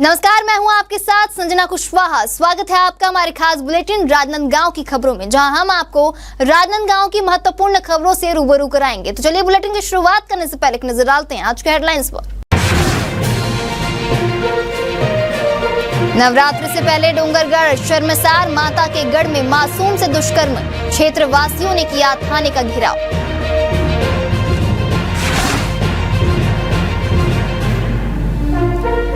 नमस्कार, मैं हूं आपके साथ संजना कुशवाहा। स्वागत है आपका हमारे खास बुलेटिन राजनांदगांव की खबरों में, जहां हम आपको राजनांदगांव की महत्वपूर्ण खबरों से रूबरू कराएंगे। तो चलिए बुलेटिन की शुरुआत करने से पहले एक नजर डालते हैं आज के हेडलाइंस पर। नवरात्र से पहले डोंगरगढ़ शर्मसार माता के गढ़ में मासूम से दुष्कर्म, क्षेत्रवासियों ने किया थाने का घेराव।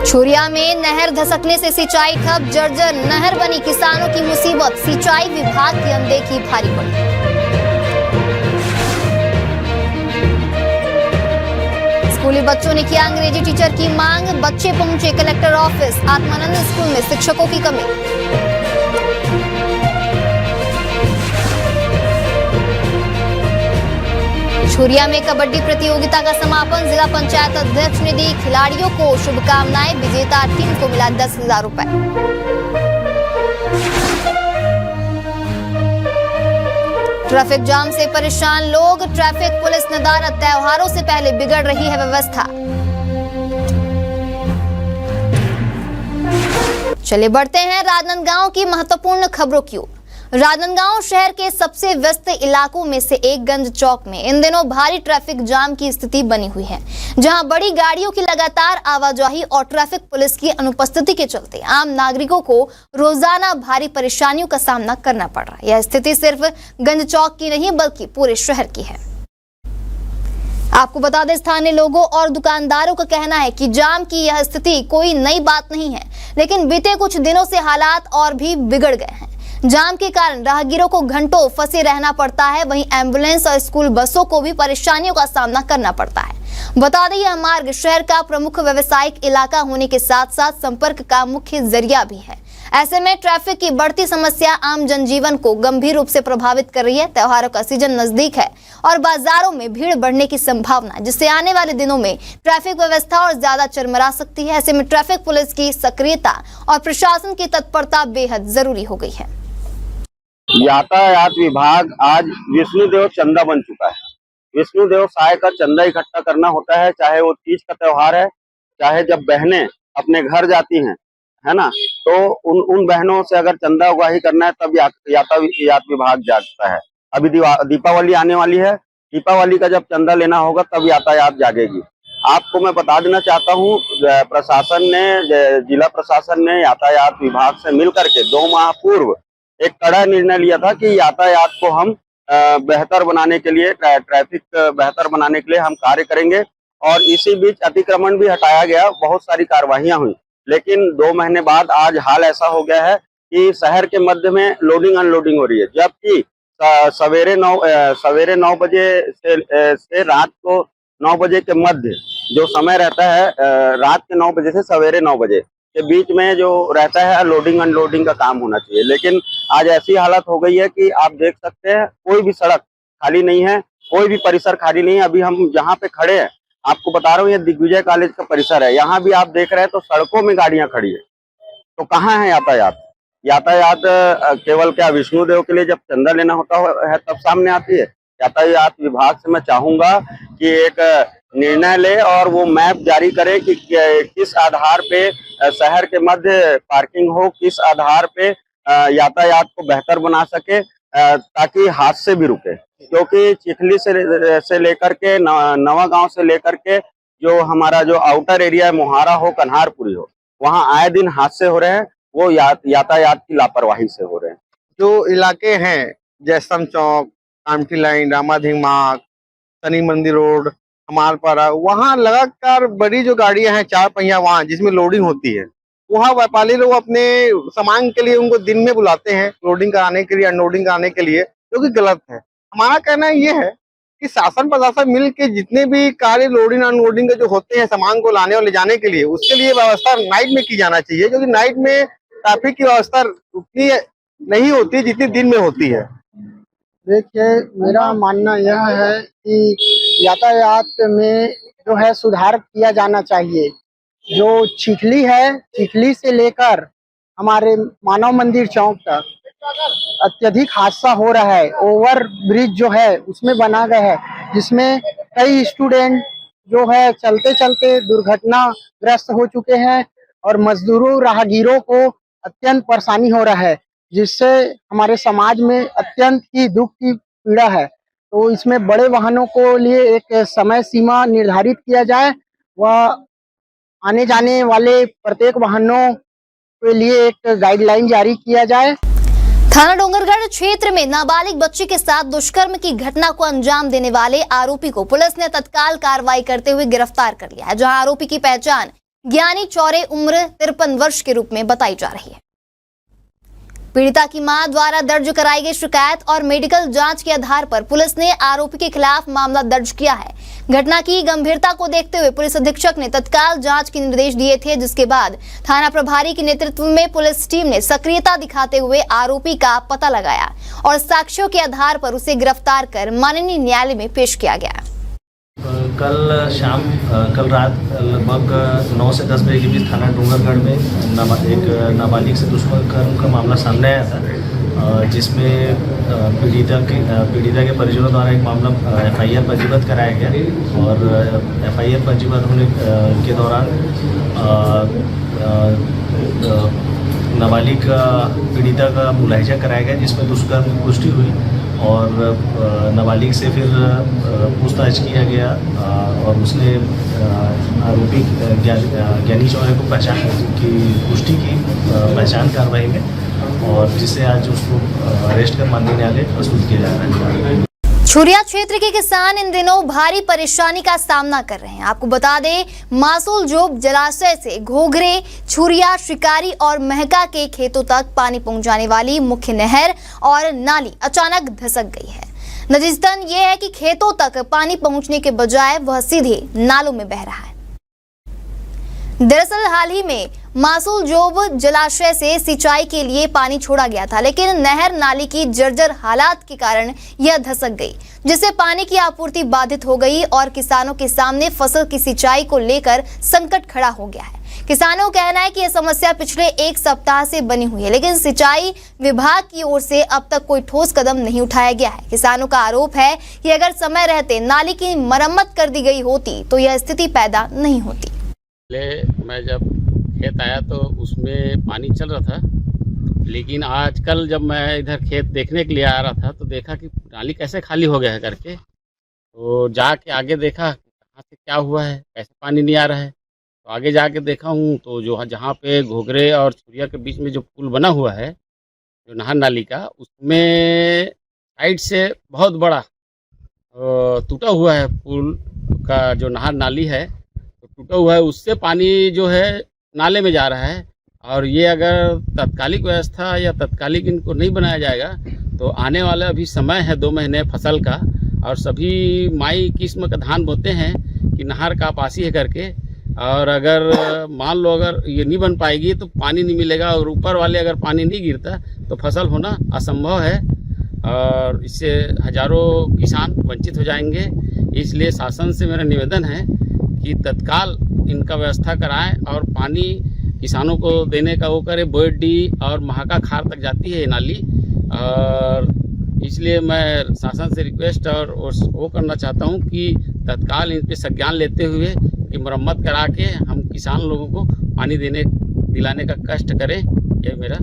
छुरिया में नहर धसकने से सिंचाई ठप, जर्जर नहर बनी किसानों की मुसीबत, सिंचाई विभाग की अनदेखी भारी पड़ी। स्कूली बच्चों ने किया अंग्रेजी टीचर की मांग, बच्चे पहुंचे कलेक्टर ऑफिस, आत्मानंद स्कूल में शिक्षकों की कमी। छुरिया में कबड्डी प्रतियोगिता का समापन, जिला पंचायत अध्यक्ष ने दी खिलाड़ियों को शुभकामनाएं, विजेता टीम को मिला 10,000 रुपए। ट्रैफिक जाम से परेशान लोग, ट्रैफिक पुलिस नदारत, त्योहारों से पहले बिगड़ रही है व्यवस्था। चलिए बढ़ते हैं राजनांदगांव की महत्वपूर्ण खबरों की ओर। राजनांदगांव शहर के सबसे व्यस्त इलाकों में से एक गंज चौक में इन दिनों भारी ट्रैफिक जाम की स्थिति बनी हुई है, जहां बड़ी गाड़ियों की लगातार आवाजाही और ट्रैफिक पुलिस की अनुपस्थिति के चलते आम नागरिकों को रोजाना भारी परेशानियों का सामना करना पड़ रहा है। यह स्थिति सिर्फ गंज चौक की नहीं बल्कि पूरे शहर की है। आपको बता दें, स्थानीय लोगों और दुकानदारों का कहना है कि जाम की यह स्थिति कोई नई बात नहीं है, लेकिन बीते कुछ दिनों से हालात और भी बिगड़ गए हैं। जाम के कारण राहगीरों को घंटों फंसे रहना पड़ता है, वहीं एम्बुलेंस और स्कूल बसों को भी परेशानियों का सामना करना पड़ता है। बता दें, यह मार्ग शहर का प्रमुख व्यावसायिक इलाका होने के साथ साथ संपर्क का मुख्य जरिया भी है। ऐसे में ट्रैफिक की बढ़ती समस्या आम जनजीवन को गंभीर रूप से प्रभावित कर रही है। त्योहारों का सीजन नजदीक है और बाजारों में भीड़ बढ़ने की संभावना, जिससे आने वाले दिनों में ट्रैफिक व्यवस्था और ज्यादा चरमरा सकती है। ऐसे में ट्रैफिक पुलिस की सक्रियता और प्रशासन की तत्परता बेहद जरूरी हो गई है। यातायात विभाग आज विष्णुदेव चंदा बन चुका है। विष्णुदेव सहाय का चंदा इकट्ठा करना होता है, चाहे वो तीज का त्योहार है, चाहे जब बहनें अपने घर जाती हैं, है ना, तो उन बहनों से अगर चंदा उगाही करना है तब यातायात विभाग जागता है। अभी दीपावली आने वाली है, दीपावली का जब चंदा लेना होगा तब यातायात जागेगी। आपको मैं बता देना चाहता हूँ, जिला प्रशासन ने यातायात विभाग से मिलकर के 2 माह पूर्व एक कड़ा निर्णय लिया था कि यातायात को हम बेहतर बनाने के लिए, ट्रैफिक बेहतर बनाने के लिए हम कार्य करेंगे। और इसी बीच अतिक्रमण भी हटाया गया, बहुत सारी कार्रवाइयां हुई, लेकिन 2 महीने बाद आज हाल ऐसा हो गया है कि शहर के मध्य में लोडिंग अनलोडिंग हो रही है, जबकि सवेरे 9 बजे से रात को 9 बजे के मध्य जो समय रहता है, रात के 9 बजे से सवेरे 9 बजे के बीच में जो रहता है, लोडिंग अनलोडिंग का काम होना चाहिए। लेकिन आज ऐसी हालत हो गई है कि आप देख सकते हैं कोई भी सड़क खाली नहीं है, कोई भी परिसर खाली नहीं है। अभी हम जहाँ पे खड़े हैं, आपको बता रहा हूँ, ये दिग्विजय कॉलेज का परिसर है, यहाँ भी आप देख रहे हैं तो सड़कों में गाड़ियां खड़ी है। तो कहाँ है यातायात? यातायात केवल क्या विष्णुदेव के लिए जब चंदा लेना होता है तब सामने आती है? यातायात विभाग से मैं चाहूंगा कि एक निर्णय ले और वो मैप जारी करे कि किस आधार पे शहर के मध्य पार्किंग हो, किस आधार पे यातायात को बेहतर बना सके, ताकि हादसे भी रुके। क्योंकि चिखली से लेकर के नवा गांव से लेकर के जो हमारा जो आउटर एरिया है, मोहारा हो, कन्हारपुरी हो, वहाँ आए दिन हादसे हो रहे हैं, वो यातायात की लापरवाही से हो रहे हैं। जो इलाके हैं जयस्तंभ चौक, कामठी लाइन, रामाधीन मार्ग, शनि मंदिर रोड, हमालपारा, वहाँ लगातार बड़ी जो गाड़ियां हैं 4 पहिया वाहन जिसमें लोडिंग होती है, वहाँ व्यापारी लोग अपने सामान के लिए उनको दिन में बुलाते हैं लोडिंग कराने के लिए, अनलोडिंग कराने के लिए, जो कि गलत है। हमारा कहना ये है कि शासन प्रशासन मिल के जितने भी कार्य लोडिंग अनलोडिंग के जो होते हैं सामान को लाने और ले जाने के लिए, उसके लिए व्यवस्था नाइट में की जाना चाहिए, क्योंकि नाइट में ट्रैफिक की व्यवस्था उतनी नहीं होती जितनी दिन में होती है। देखिए, मेरा मानना यह है कि यातायात में जो है सुधार किया जाना चाहिए। जो चिखली है, चिखली से लेकर हमारे मानव मंदिर चौक तक अत्यधिक हादसा हो रहा है। ओवर ब्रिज जो है उसमें बना गया है, जिसमें कई स्टूडेंट जो है चलते चलते दुर्घटनाग्रस्त हो चुके हैं और मजदूरों राहगीरों को अत्यंत परेशानी हो रहा है, जिससे हमारे समाज में अत्यंत ही दुख की पीड़ा है। तो इसमें बड़े वाहनों को लिए एक समय सीमा निर्धारित किया जाए व आने जाने वाले प्रत्येक वाहनों के लिए एक गाइडलाइन जारी किया जाए। थाना डोंगरगढ़ क्षेत्र में नाबालिग बच्ची के साथ दुष्कर्म की घटना को अंजाम देने वाले आरोपी को पुलिस ने तत्काल कार्रवाई करते हुए गिरफ्तार कर लिया है, जहां आरोपी की पहचान ज्ञानी चौरे उम्र 53 वर्ष के रूप में बताई जा रही है। पीड़िता की मां द्वारा दर्ज कराई गई शिकायत और मेडिकल जांच के आधार पर पुलिस ने आरोपी के खिलाफ मामला दर्ज किया है। घटना की गंभीरता को देखते हुए पुलिस अधीक्षक ने तत्काल जांच के निर्देश दिए थे, जिसके बाद थाना प्रभारी के नेतृत्व में पुलिस टीम ने सक्रियता दिखाते हुए आरोपी का पता लगाया और साक्ष्यों के आधार पर उसे गिरफ्तार कर माननीय न्यायालय में पेश किया गया। कल रात लगभग 9 से 10 बजे के बीच थाना डोंगरगढ़ में एक नाबालिग से दुष्कर्म का मामला सामने आया था, जिसमें पीड़िता के परिजनों द्वारा एक मामला FIR पंजीबद्ध कराया गया और FIR पंजीबद्ध होने के दौरान नाबालिग पीड़िता का मुलाहिजा कराया गया, जिसमें दुष्कर्म की पुष्टि हुई और नाबालिग से फिर पूछताछ किया गया और उसने आरोपी ज्ञानी चौरे को पहचान की पुष्टि की पहचान कार्रवाई में, और जिससे आज उसको अरेस्ट कर माननीय न्यायालय प्रस्तुत किया जा रहा है। छुरिया क्षेत्र के किसान इन दिनों भारी परेशानी का सामना कर रहे हैं। आपको बता दें, मासूल जोब जलाशय से घोघरे, छुरिया, शिकारी और महका के खेतों तक पानी पहुंचाने वाली मुख्य नहर और नाली अचानक धसक गई है। नतीजतन ये है कि खेतों तक पानी पहुंचने के बजाय वह सीधे नालों में बह रहा है। दरअसल हाल ही में मासूल जोब जलाशय से सिंचाई के लिए पानी छोड़ा गया था, लेकिन नहर नाली की जर्जर हालात के कारण यह धसक गई, जिससे पानी की आपूर्ति बाधित हो गई और किसानों के सामने फसल की सिंचाई को लेकर संकट खड़ा हो गया है। किसानों का कहना है कि यह समस्या पिछले 1 सप्ताह से बनी हुई है, लेकिन सिंचाई विभाग की ओर से अब तक कोई ठोस कदम नहीं उठाया गया है। किसानों का आरोप है कि अगर समय रहते नाली की मरम्मत कर दी गई होती तो यह स्थिति पैदा नहीं होती। मैं जब खेत आया तो उसमें पानी चल रहा था, लेकिन आजकल जब मैं इधर खेत देखने के लिए आ रहा था तो देखा कि नाली कैसे खाली हो गया है करके, तो जाके आगे देखा कहाँ से क्या हुआ है, कैसे पानी नहीं आ रहा है। तो आगे जाके देखा हूँ तो जो जहाँ पे घोघरे और छुरिया के बीच में जो पुल बना हुआ है, जो नहर नाली का, उसमें साइड से बहुत बड़ा टूटा हुआ है पुल का, जो नहर नाली है टूटा हुआ है, उससे पानी जो है नाले में जा रहा है। और ये अगर तत्कालिक व्यवस्था या तत्कालिक इनको नहीं बनाया जाएगा तो आने वाला अभी समय है 2 महीने फसल का, और सभी माई किस्म का धान बोते हैं कि नहर का पासी है करके, और अगर मान लो अगर ये नहीं बन पाएगी तो पानी नहीं मिलेगा और ऊपर वाले अगर पानी नहीं गिरता तो फसल होना असंभव है और इससे हजारों किसान वंचित हो जाएंगे। इसलिए शासन से मेरा निवेदन है कि तत्काल इनका व्यवस्था कराएं और पानी किसानों को देने का वो करे। बोयडी और महाका खार तक जाती है ये नाली, और इसलिए मैं शासन से रिक्वेस्ट और वो करना चाहता हूं कि तत्काल इन पे संज्ञान लेते हुए कि मरम्मत करा के हम किसान लोगों को पानी दिलाने का कष्ट करें। ये मेरा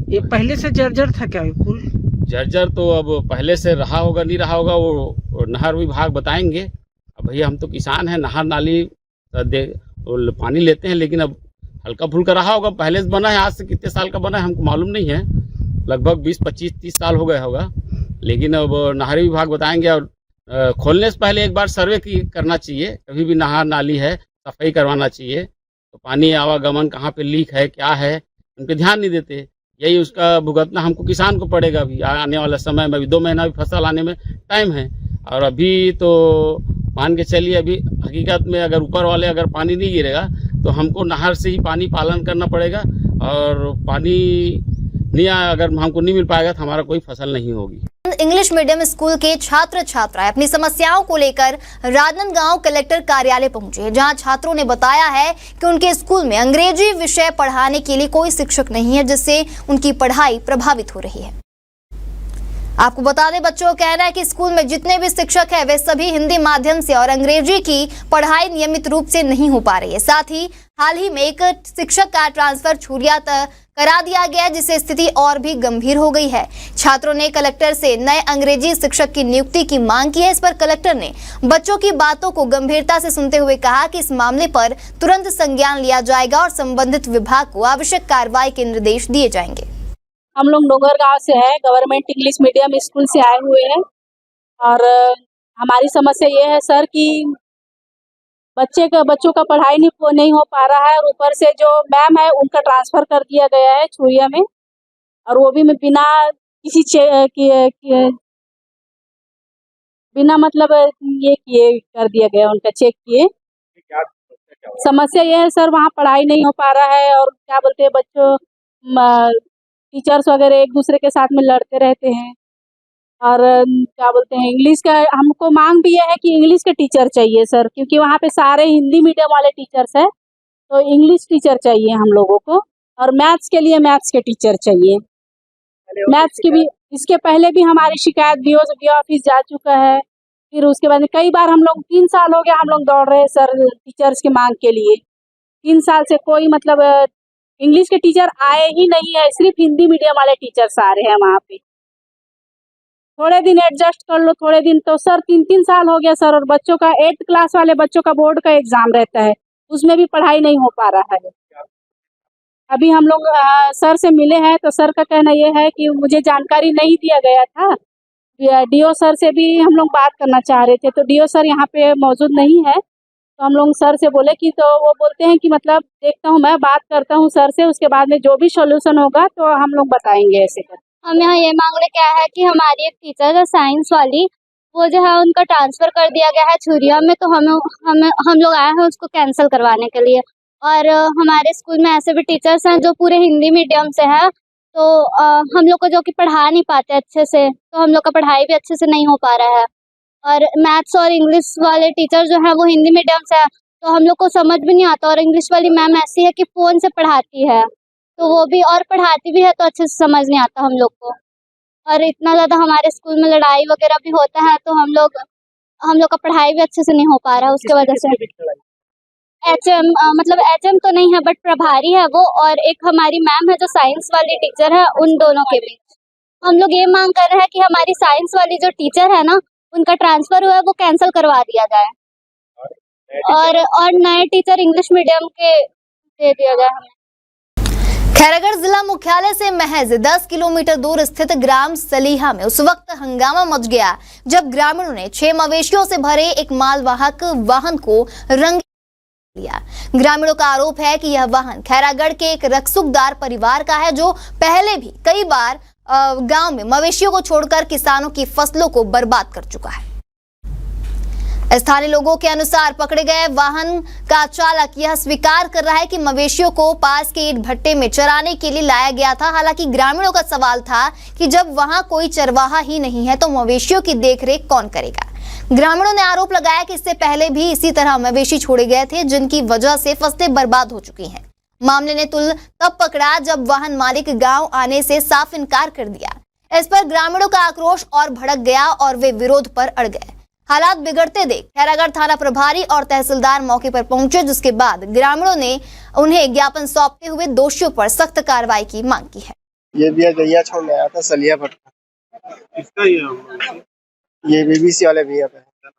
ये पहले से जर्जर था क्या ये पुल? जर्जर तो अब पहले से रहा होगा नहीं रहा होगा वो नहर विभाग बताएंगे। अब भैया हम तो किसान हैं, नहर नाली पानी लेते हैं, लेकिन अब हल्का फुल्का रहा होगा, पहले से बना है, आज से कितने साल का बना है हमको मालूम नहीं है, लगभग 20, 25, 30 साल हो गया होगा। लेकिन अब नहरी विभाग बताएंगे और खोलने से पहले एक बार सर्वे करना चाहिए। कभी भी नहर नाली है सफाई करवाना चाहिए, तो पानी आवागमन कहाँ पे लीक है क्या है उन पर ध्यान नहीं देते। यही उसका भुगतना हमको किसान को पड़ेगा अभी आने वाला समय में। अभी 2 महीना भी फसल आने में टाइम है, और अभी तो मान के चलिए अभी हकीकत में अगर ऊपर वाले अगर पानी नहीं गिरेगा तो हमको नहर से ही पानी पालन करना पड़ेगा, और पानी नहीं अगर हमको नहीं मिल पाएगा तो हमारा कोई फसल नहीं होगी। इंग्लिश मीडियम स्कूल के छात्र छात्राएं अपनी समस्याओं को लेकर राजनांदगांव कलेक्टर कार्यालय पहुंचे, जहां छात्रों ने बताया है कि उनके स्कूल में अंग्रेजी विषय पढ़ाने के लिए कोई शिक्षक नहीं है, जिससे उनकी पढ़ाई प्रभावित हो रही है। आपको बता दें, बच्चों का कहना है कि स्कूल में जितने भी शिक्षक हैं वे सभी हिंदी माध्यम से और अंग्रेजी की पढ़ाई नियमित रूप से नहीं हो पा रही है। साथ ही हाल ही में एक शिक्षक का ट्रांसफर छुरिया करा दिया गया, जिससे स्थिति और भी गंभीर हो गई है। छात्रों ने कलेक्टर से नए अंग्रेजी शिक्षक की नियुक्ति की मांग की है। इस पर कलेक्टर ने बच्चों की बातों को गंभीरता से सुनते हुए कहा कि इस मामले पर तुरंत संज्ञान लिया जाएगा और संबंधित विभाग को आवश्यक कार्रवाई के निर्देश दिए जाएंगे। हम लोग डोंगर गांव से हैं, गवर्नमेंट इंग्लिश मीडियम स्कूल से आए हुए हैं और हमारी समस्या ये है सर कि बच्चों का पढ़ाई नहीं हो पा रहा है और ऊपर से जो मैम है उनका ट्रांसफर कर दिया गया है छुरिया में, और वो भी में बिना किसी बिना मतलब ये किए कर दिया गया, उनका चेक किए। समस्या ये है सर, वहाँ पढ़ाई नहीं हो पा रहा है और क्या बोलते हैं बच्चों टीचर्स वगैरह एक दूसरे के साथ में लड़ते रहते हैं। और क्या बोलते हैं इंग्लिश का हमको मांग भी ये है कि इंग्लिश के टीचर चाहिए सर, क्योंकि वहाँ पे सारे हिंदी मीडियम वाले टीचर्स हैं, तो इंग्लिश टीचर चाहिए हम लोगों को। और मैथ्स के लिए मैथ्स के टीचर चाहिए। मैथ्स की भी इसके पहले भी हमारी शिकायत बीओ ऑफिस जा चुका है। फिर उसके बाद कई बार हम लोग 3 साल हो गया हम लोग दौड़ रहे हैं सर टीचर्स की मांग के लिए। 3 साल से कोई मतलब इंग्लिश के टीचर आए ही नहीं है, सिर्फ हिंदी मीडियम वाले टीचर्स आ रहे हैं वहाँ पे। थोड़े दिन एडजस्ट कर लो, थोड़े दिन तो सर 3-3 साल हो गया सर। और बच्चों का 8th क्लास वाले बच्चों का बोर्ड का एग्जाम रहता है, उसमें भी पढ़ाई नहीं हो पा रहा है। अभी हम लोग सर से मिले हैं तो सर का कहना ये है कि मुझे जानकारी नहीं दिया गया था। डीओ सर से भी हम लोग बात करना चाह रहे थे, तो डीओ सर यहाँ पे मौजूद नहीं है, तो हम लोग सर से बोले कि, तो वो बोलते हैं कि मतलब देखता हूँ, मैं बात करता हूँ सर से, उसके बाद में जो भी सॉल्यूशन होगा तो हम लोग बताएंगे ऐसे कर। हम यहाँ ये मांग रहे क्या है कि हमारी एक टीचर है साइंस वाली, वो जो है उनका ट्रांसफ़र कर दिया गया है छुरिया में, तो हम लोग आए हैं उसको कैंसिल करवाने के लिए। और हमारे स्कूल में ऐसे भी टीचर्स हैं जो पूरे हिंदी मीडियम से हैं, तो हम लोग को जो कि पढ़ा नहीं पाते अच्छे से, तो हम लोग का पढ़ाई भी अच्छे से नहीं हो पा रहा है। और मैथ्स और इंग्लिश वाले टीचर जो हैं वो हिंदी मीडियम से है, तो हम लोग को समझ भी नहीं आता। और इंग्लिश वाली मैम ऐसी है कि फ़ोन से पढ़ाती है, तो वो भी और पढ़ाती भी है तो अच्छे से समझ नहीं आता हम लोग को। और इतना ज़्यादा हमारे स्कूल में लड़ाई वगैरह भी होता है, तो हम लोग का पढ़ाई भी अच्छे से नहीं हो पा रहा है उसके वजह से। एचएम मतलब एचएम तो नहीं है बट प्रभारी है वो, और एक हमारी मैम है जो साइंस वाली टीचर है, उन दोनों के बीच हम लोग ये मांग कर रहे हैं कि हमारी साइंस वाली जो टीचर है ना, उनका ट्रांसफ़र हुआ है वो कैंसिल करवा दिया जाए, और नए टीचर इंग्लिश मीडियम के दे दिया जाए हमें। खैरागढ़ जिला मुख्यालय से महज 10 किलोमीटर दूर स्थित ग्राम सलीहा में उस वक्त हंगामा मच गया जब ग्रामीणों ने 6 मवेशियों से भरे एक मालवाहक वाहन को रंग लिया। ग्रामीणों का आरोप है कि यह वाहन खैरागढ़ के एक रकसूखदार परिवार का है, जो पहले भी कई बार गांव में मवेशियों को छोड़कर किसानों की फसलों को बर्बाद कर चुका है। स्थानीय लोगों के अनुसार पकड़े गए वाहन का चालक यह स्वीकार कर रहा है कि मवेशियों को पास के ईंट भट्टे में चराने के लिए लाया गया था। हालांकि ग्रामीणों का सवाल था कि जब वहां कोई चरवाहा ही नहीं है तो मवेशियों की देखरेख कौन करेगा। ग्रामीणों ने आरोप लगाया कि इससे पहले भी इसी तरह मवेशी छोड़े गए थे, जिनकी वजह से फसलें बर्बाद हो चुकी हैं। मामले ने तुल तब पकड़ा जब वाहन मालिक गांव आने से साफ इनकार कर दिया। इस पर ग्रामीणों का आक्रोश और भड़क गया और वे विरोध पर अड़ गए। हालात बिगड़ते देख खैरागढ़ थाना प्रभारी और तहसीलदार मौके पर पहुंचे, जिसके बाद ग्रामीणों ने उन्हें ज्ञापन सौंपते हुए दोषियों पर सख्त कार्रवाई की मांग की है। ये भैया गैया छोड़ने आया था सलिया भट्टा। किसका ये बीबीसी वाले भैया का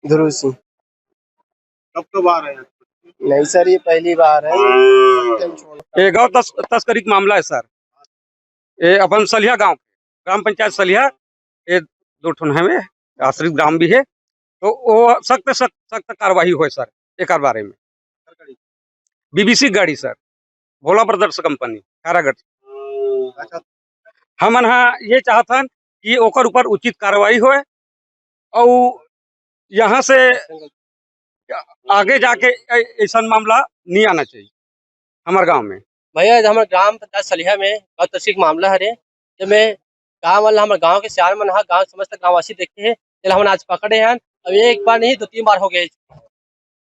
ध्रुव सिंह। कब आ रहे हैं? नहीं सर, ये पहली बार है। ये गौ तस्करी का मामला है सर। ये अपन सलिया गांव ग्राम पंचायत सलिया, ये 2 ठन है में आश्रित ग्राम भी है, तो वो सख्त कार्रवाई हो सर एक बारे में। बीबीसी गाड़ी सर, भोला ब्रदर्स कंपनी खैरागढ़। हम ये चाहतन कि ओकर ऊपर उचित कार्रवाई हो और यहाँ से आगे जाके ऐसा मामला नहीं आना चाहिए हमारे गांव में। भैया हमारे ग्राम पंचायत सलिया में गौ तस्करी का मामला है, जब मैं गाँव वाला हमारे गाँव के सियार मन गाँव समस्त गाँववासी देखे हैं, चल हम आज पकड़े हैं। अब एक बार नहीं 2-3 बार हो गए।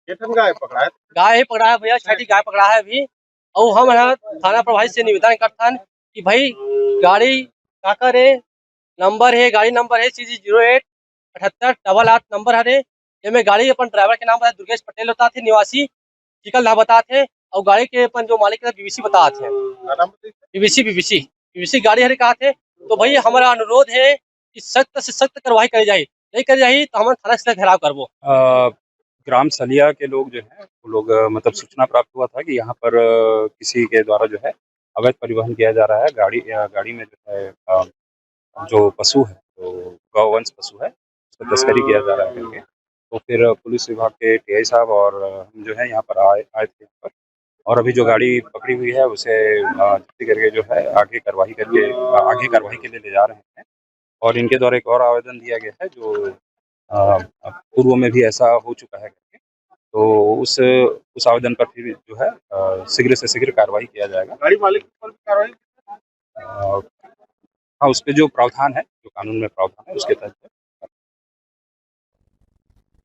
गाय पकड़ा है? गाय ही पकड़ा है भैया, 6ठी गाय पकड़ा है अभी। और हम थाना प्रभारी से निवेदन करता है कि भाई गाड़ी का करे नंबर है, गाड़ी नंबर है CG08 7888 नंबर हरे। ये में गाड़ी अपन ड्राइवर के नाम है दुर्गेश पटेल होता थे, निवासी चिकल धा बता थे, और गाड़ी के अपन जो मालिक है BBC बता थे, BBC गाड़ी हरे कहा थे। तो भाई हमारा अनुरोध है कि सख्त से सख्त कार्रवाई करी जाए, नहीं करी जाए तो हम थाना से घेराव करबो। ग्राम सलिया के लोग जो हैं वो लोग मतलब सूचना प्राप्त हुआ था कि यहाँ पर किसी के द्वारा जो है अवैध परिवहन किया जा रहा है। गाड़ी में जो है जो पशु है, तो गौवंश पशु है, उसका तस्करी किया जा रहा है करके। तो फिर पुलिस विभाग के TI साहब और हम जो है यहाँ पर आए थे यहाँ पर, और अभी जो गाड़ी पकड़ी हुई है उसे जब्ती करके जो है आगे कार्रवाई के लिए ले जा रहे हैं। और इनके द्वारा एक और आवेदन दिया गया है जो पूर्व में भी ऐसा हो चुका है करके, तो उस आवेदन पर फिर जो है शीघ्र से शीघ्र कार्रवाई किया जाएगा। गाड़ी मालिक पर भी कार्रवाई, हाँ, उस पे जो प्रावधान है, जो कानून में प्रावधान है उसके तहत।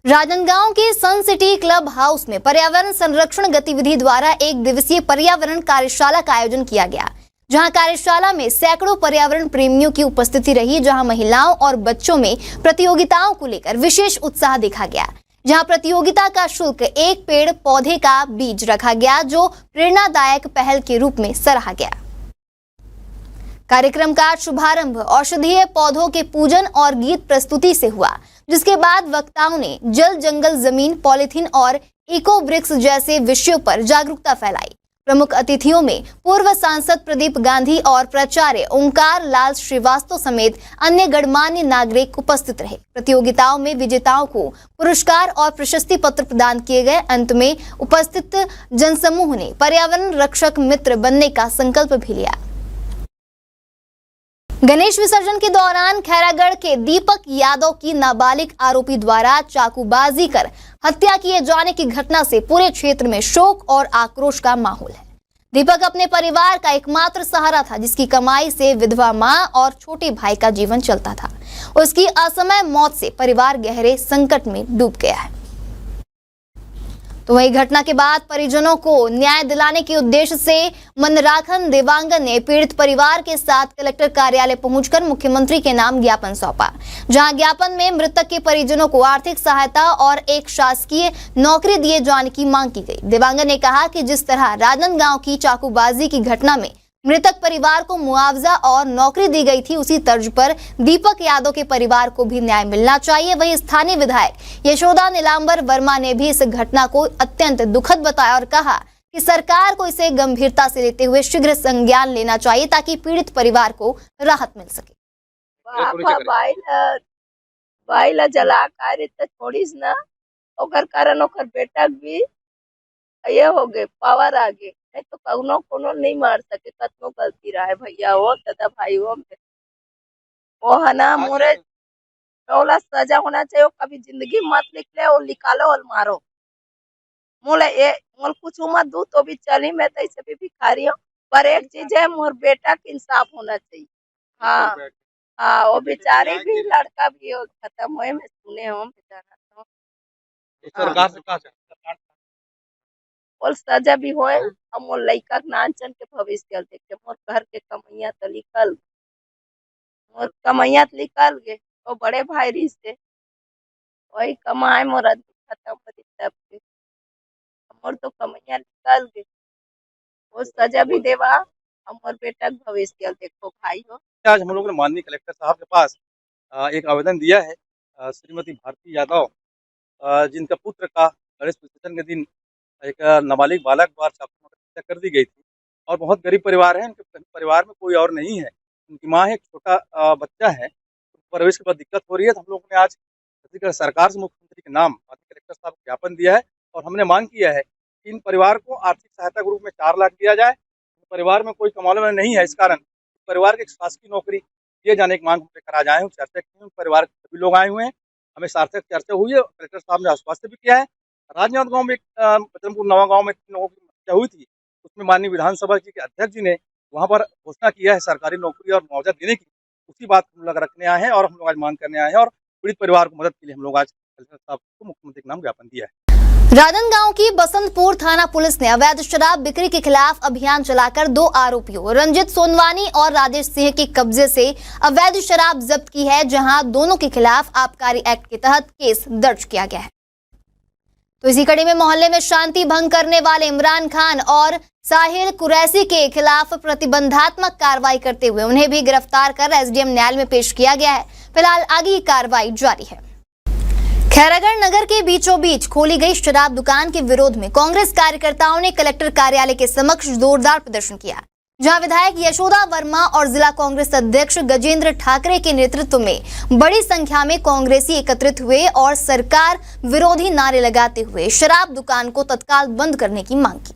राजनांदगांव के सन सिटी क्लब हाउस में पर्यावरण संरक्षण गतिविधि द्वारा एक दिवसीय पर्यावरण कार्यशाला का आयोजन किया गया, जहां कार्यशाला में सैकड़ों पर्यावरण प्रेमियों की उपस्थिति रही, जहां महिलाओं और बच्चों में प्रतियोगिताओं को लेकर विशेष उत्साह देखा गया। जहां प्रतियोगिता का शुल्क एक पेड़ पौधे का बीज रखा गया, जो प्रेरणादायक पहल के रूप में सराहा गया। कार्यक्रम का शुभारंभ औषधीय पौधों के पूजन और गीत प्रस्तुति से हुआ, जिसके बाद वक्ताओं ने जल, जंगल, जमीन, पॉलिथीन और इको ब्रिक्स जैसे विषयों पर जागरूकता फैलाई। प्रमुख अतिथियों में पूर्व सांसद प्रदीप गांधी और प्राचार्य ओंकार लाल श्रीवास्तव समेत अन्य गणमान्य नागरिक उपस्थित रहे। प्रतियोगिताओं में विजेताओं को पुरस्कार और प्रशस्ति पत्र प्रदान किए गए। अंत में उपस्थित जनसमूह ने पर्यावरण रक्षक मित्र बनने का संकल्प भी लिया। गणेश विसर्जन के दौरान खैरागढ़ के दीपक यादव की नाबालिग आरोपी द्वारा चाकूबाजी कर हत्या किए जाने की घटना से पूरे क्षेत्र में शोक और आक्रोश का माहौल है। दीपक अपने परिवार का एकमात्र सहारा था, जिसकी कमाई से विधवा मां और छोटे भाई का जीवन चलता था। उसकी असमय मौत से परिवार गहरे संकट में डूब गया है। तो वही घटना के बाद परिजनों को न्याय दिलाने के उद्देश्य से मंदराखन देवांगन ने पीड़ित परिवार के साथ कलेक्टर कार्यालय पहुंचकर मुख्यमंत्री के नाम ज्ञापन सौंपा, जहां ज्ञापन में मृतक के परिजनों को आर्थिक सहायता और एक शासकीय नौकरी दिए जाने की मांग की गई। देवांगन ने कहा कि जिस तरह राजनांदगांव की चाकूबाजी की घटना में मृतक परिवार को मुआवजा और नौकरी दी गई थी, उसी तर्ज पर दीपक यादव के परिवार को भी न्याय मिलना चाहिए। वहीं स्थानीय विधायक यशोदा नीलांबर वर्मा ने भी इस घटना को अत्यंत दुखद बताया और कहा कि सरकार को इसे गंभीरता से लेते हुए शीघ्र संज्ञान लेना चाहिए, ताकि पीड़ित परिवार को राहत मिल सके। बाइला जला कार्य छोड़ीस ना, ओकर कारण ओकर बेटा भी ये हो गए, पावर आ गए, नहीं तो कौनो कोनो नहीं मार सके। कतनो गलती रहा है भैया हो दादा भाई हो, वो है ना मोरे ओला सजा होना चाहिए। कभी जिंदगी मत निकले और निकालो और मारो। मोले कुछ मत दू तो भी चली, मैं तो ऐसे भी भिखारी हूँ, पर एक चीज है, मोर बेटा के इंसाफ होना चाहिए। हाँ हाँ, वो बेचारे भी लड़का भी खत्म हुए, मैं सुने हो बेचारा। सरकार से कहा और सजा भी होए, हम मोर लइका नानचन के भविष्य देखे। मोर घर के कमैया तो निकल, मोर कमैया तो निकल गए, वो बड़े भाई रिश्ते वही कमाए, मोर खत्म हो तब के मोर तो कमैया निकल गए। वो सजा भी देवा, मोर बेटा के भविष्य देखो भाई हो। आज हम लोगों ने माननीय कलेक्टर साहब के पास एक आवेदन दिया है। श्रीमती भारती यादव, जिनका पुत्र का गणेश विसर्जन के दिन एक नाबालिग बालक द्वारा चाकू हत्या कर दी गई थी, और बहुत गरीब परिवार है, उनके परिवार में कोई और नहीं है, उनकी माँ है, एक छोटा बच्चा है, परवरिश के बाद दिक्कत हो रही है। तो हम लोगों ने आज छत्तीसगढ़ सरकार से मुख्यमंत्री के नाम माननीय कलेक्टर साहब को ज्ञापन दिया है, और हमने मांग किया है कि इन परिवार को आर्थिक सहायता के रूप में 4 लाख दिया जाए। परिवार में कोई कमाने वाला नहीं है, इस कारण परिवार की एक शासकीय नौकरी दिए जाने की मांग हम लेकर आज आए हैं। चर्चा की है, परिवार के सभी लोग आए हुए हैं, हमें सार्थक चर्चा हुई है। कलेक्टर साहब ने आश्वासन भी किया है। राजनांदगांव में बचनपुर नवा गांव में 3 लोगों की हत्या हुई थी, उसमें माननीय विधानसभा जी के अध्यक्ष जी ने वहां पर घोषणा किया है सरकारी नौकरी और मुआवजा देने की। उसी बात को हम लोग रखने आए हैं, और हम लोग आज मांग करने आए हैं, और पीड़ित परिवार को मदद के लिए हम लोग आज कलेक्टर साहब को मुख्यमंत्री के नाम ज्ञापन दिया है। राजनांदगांव की बसंतपुर थाना पुलिस ने अवैध शराब बिक्री के खिलाफ अभियान चलाकर 2 आरोपियों रंजित सोनवानी और राजेश सिंह के कब्जे से अवैध शराब जब्त की है, जहां दोनों के खिलाफ आबकारी एक्ट के तहत केस दर्ज किया गया है। तो इसी कड़ी में मोहल्ले में शांति भंग करने वाले इमरान खान और साहिल कुरैशी के खिलाफ प्रतिबंधात्मक कार्रवाई करते हुए उन्हें भी गिरफ्तार कर एसडीएम न्यायालय में पेश किया गया है। फिलहाल आगे की कार्रवाई जारी है। खैरागढ़ नगर के बीचों बीच खोली गई शराब दुकान के विरोध में कांग्रेस कार्यकर्ताओं ने कलेक्टर कार्यालय के समक्ष जोरदार प्रदर्शन किया, जहां विधायक यशोदा वर्मा और जिला कांग्रेस अध्यक्ष गजेंद्र ठाकरे के नेतृत्व में बड़ी संख्या में कांग्रेसी एकत्रित हुए और सरकार विरोधी नारे लगाते हुए शराब दुकान को तत्काल बंद करने की मांग की।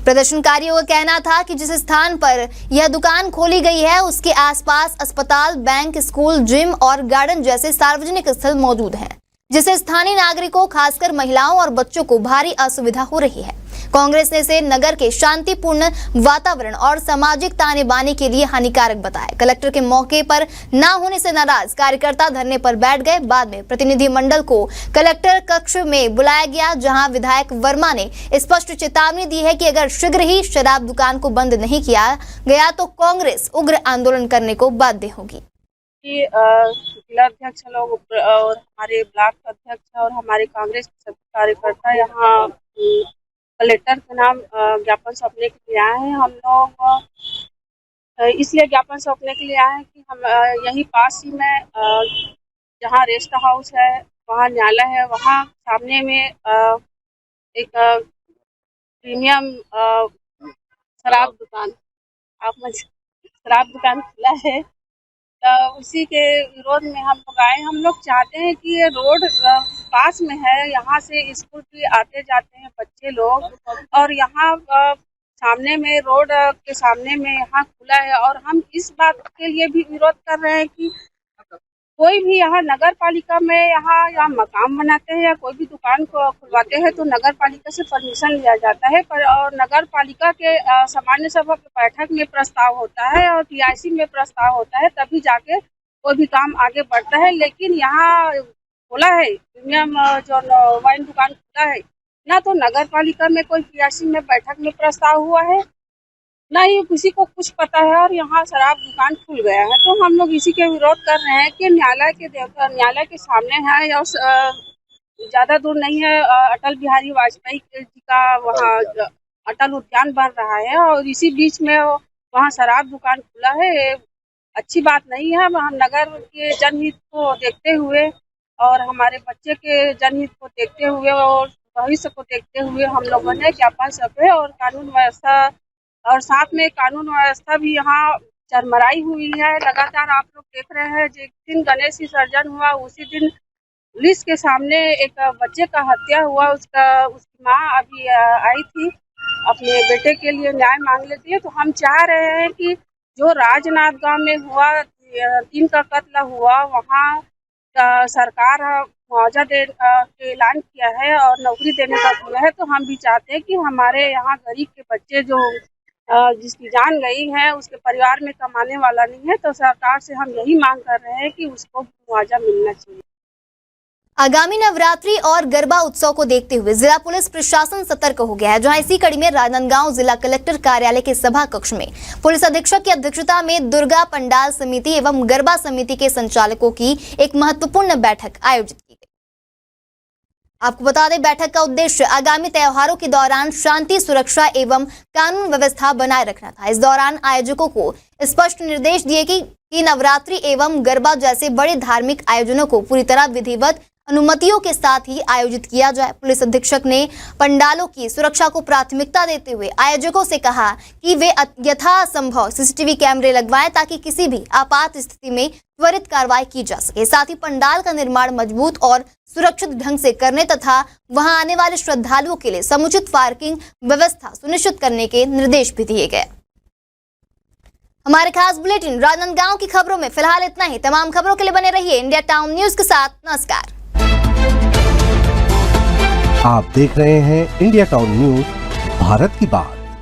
प्रदर्शनकारियों का कहना था कि जिस स्थान पर यह दुकान खोली गई है उसके आसपास अस्पताल, बैंक, स्कूल, जिम और गार्डन जैसे सार्वजनिक स्थल मौजूद हैं, जिससे स्थानीय नागरिकों खासकर महिलाओं और बच्चों को भारी असुविधा हो रही है। कांग्रेस ने इसे नगर के शांतिपूर्ण वातावरण और सामाजिक ताने बाने के लिए हानिकारक बताया। कलेक्टर के मौके पर न होने से नाराज कार्यकर्ता धरने पर बैठ गए। बाद में प्रतिनिधिमंडल को कलेक्टर कक्ष में बुलाया गया, जहां विधायक वर्मा ने स्पष्ट चेतावनी दी है कि अगर शीघ्र ही शराब दुकान को बंद नहीं किया गया तो कांग्रेस उग्र आंदोलन करने को बाध्य होगी। जिला अध्यक्ष लोग और हमारे ब्लॉक अध्यक्ष और हमारे कांग्रेस के सभी कार्यकर्ता यहाँ कलेक्टर के नाम ज्ञापन सौंपने के लिए आए हैं। हम लोग इसलिए ज्ञापन सौंपने के लिए आए हैं कि हम यहीं पास ही में जहाँ रेस्ट हाउस है, वहाँ न्यायालय है, वहाँ सामने में एक प्रीमियम शराब दुकान खुला है। उसी के विरोध में हम लोग आए। हम लोग चाहते हैं कि ये रोड पास में है, यहाँ से स्कूल भी आते जाते हैं बच्चे लोग, और यहाँ सामने में रोड के सामने में यहाँ खुला है। और हम इस बात के लिए भी विरोध कर रहे हैं कि कोई भी यहाँ नगर पालिका में यहाँ मकान बनाते हैं या कोई भी दुकान को खुलवाते हैं तो नगर पालिका से परमिशन लिया जाता है, और नगर पालिका के सामान्य सभा की बैठक में प्रस्ताव होता है और टीआईसी में प्रस्ताव होता है, तभी जाके कोई भी काम आगे बढ़ता है। लेकिन यहाँ खुला है प्रीमियम जो वाइन दुकान खुला है, ना तो नगर पालिका में कोई टीआईसी में बैठक में प्रस्ताव हुआ है, ना ही किसी को कुछ पता है, और यहाँ शराब दुकान खुल गया है। तो हम लोग इसी के विरोध कर रहे हैं कि न्यायालय के सामने है और ज़्यादा दूर नहीं है, अटल बिहारी वाजपेयी जी का वहाँ अटल उद्यान बन रहा है और इसी बीच में वहाँ शराब दुकान खुला है। अच्छी बात नहीं है। हम नगर के जनहित को देखते हुए और हमारे बच्चे के जनहित को देखते हुए और भविष्य को देखते हुए हम लोगों ने ज्ञापन सौंपे, और कानून व्यवस्था और साथ में कानून व्यवस्था भी यहाँ चरमराई हुई है। लगातार आप लोग देख रहे हैं, जिस दिन गणेश विसर्जन हुआ उसी दिन पुलिस के सामने एक बच्चे का हत्या हुआ। उसकी माँ अभी आई थी अपने बेटे के लिए न्याय मांग लेती है। तो हम चाह रहे हैं कि जो राजनांदगांव में हुआ 3 का कत्ल हुआ, वहाँ सरकार मुआवजा के ऐलान किया है और नौकरी देने का किया है। तो हम भी चाहते हैं कि हमारे यहाँ गरीब के बच्चे जो जिसकी जान गई है उसके परिवार में कमाने वाला नहीं है, तो सरकार से हम यही मांग कर रहे हैं कि उसको मुआवजा मिलना चाहिए। आगामी नवरात्रि और गरबा उत्सव को देखते हुए जिला पुलिस प्रशासन सतर्क हो गया है, जहां इसी कड़ी में राजनांदगांव जिला कलेक्टर कार्यालय के सभा कक्ष में पुलिस अधीक्षक की अध्यक्षता में दुर्गा पंडाल समिति एवं गरबा समिति के संचालकों की एक महत्वपूर्ण बैठक आयोजित की गई। आपको बता दें, बैठक का उद्देश्य आगामी त्योहारों के दौरान शांति, सुरक्षा एवं कानून व्यवस्था बनाए रखना था। इस दौरान आयोजकों को स्पष्ट निर्देश दिए कि नवरात्रि एवं गरबा जैसे बड़े धार्मिक आयोजनों को पूरी तरह विधिवत अनुमतियों के साथ ही आयोजित किया जाए। पुलिस अधीक्षक ने पंडालों की सुरक्षा को प्राथमिकता देते हुए आयोजकों से कहा कि वे यथासंभव सीसीटीवी कैमरे लगवाएं, ताकि किसी भी आपात स्थिति में त्वरित कार्रवाई की जा सके। साथ ही पंडाल का निर्माण मजबूत और सुरक्षित ढंग से करने तथा वहां आने वाले श्रद्धालुओं के लिए समुचित पार्किंग व्यवस्था सुनिश्चित करने के निर्देश भी दिए गए। हमारे खास बुलेटिन राजनांदगांव की खबरों में फिलहाल इतना ही। तमाम खबरों के लिए बने रहिए इंडिया टाउन न्यूज के साथ। नमस्कार। आप देख रहे हैं इंडिया टाउन न्यूज, भारत की बात।